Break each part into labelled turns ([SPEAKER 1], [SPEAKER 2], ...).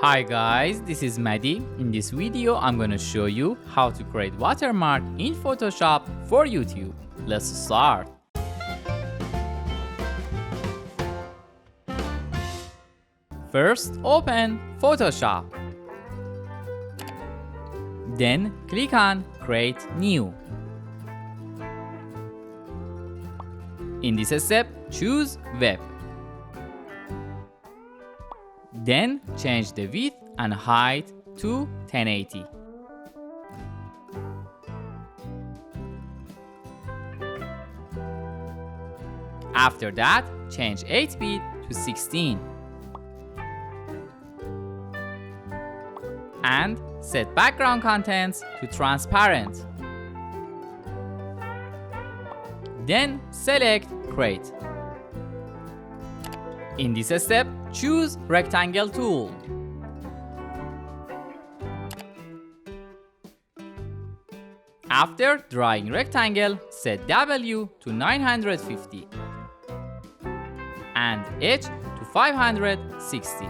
[SPEAKER 1] Hi guys, this is Madi. In this video, I'm gonna show you how to create watermark in Photoshop for YouTube. Let's start. First, open Photoshop. Then click on Create New. In this step, choose Web. Then change the width and height to 1080. After that, change 8-bit to 16. And set background contents to transparent. Then select Create. In this step, choose Rectangle tool. After drawing rectangle, set W to 950 and H to 560.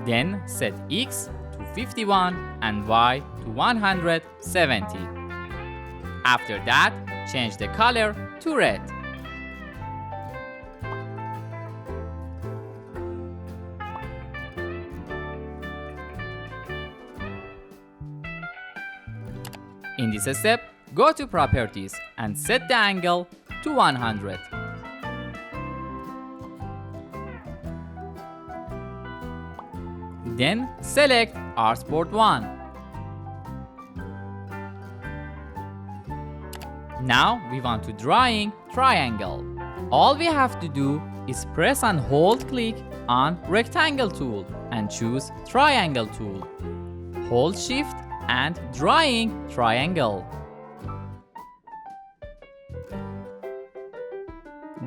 [SPEAKER 1] Then set X to 51 and Y to 170. After that, change the color to red. In this step, go to Properties and set the angle to 100. Then select Artboard 1. Now we want to drawing triangle. All we have to do is press and hold click on Rectangle tool and choose Triangle tool. Hold Shift and drawing triangle.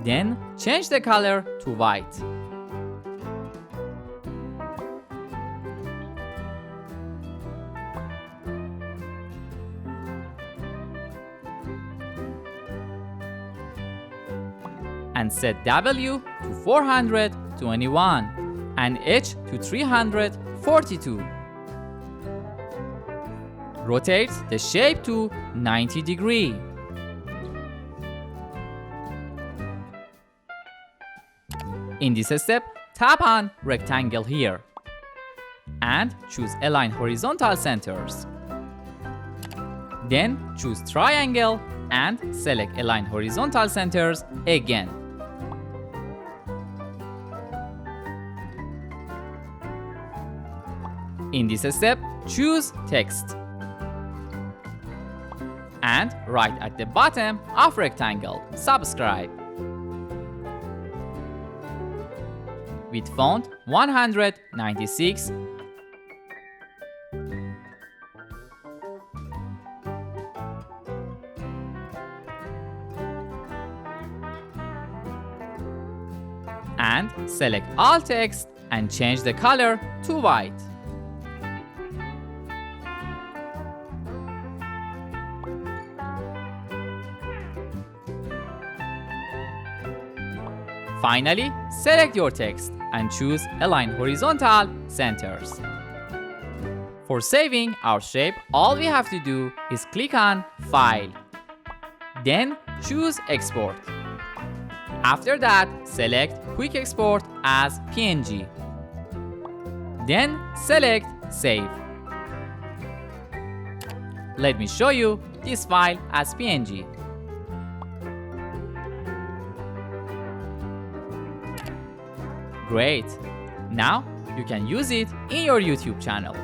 [SPEAKER 1] Then change the color to white. And set W to 421 and H to 342. Rotate the shape to 90 degrees. In this step, tap on Rectangle here and choose Align Horizontal Centers. Then choose Triangle and select Align Horizontal Centers again. In this step, choose Text and write at the bottom of rectangle, subscribe. With font 196. And select all text and change the color to white. Finally, select your text and choose Align Horizontal Centers. For saving our shape, all we have to do is click on File. Then choose Export. After that, select Quick Export as PNG. Then select Save. Let me show you this file as PNG. Great! Now you can use it in your YouTube channel.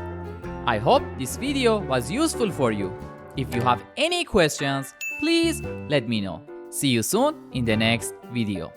[SPEAKER 1] I hope this video was useful for you. If you have any questions, please let me know. See you soon in the next video.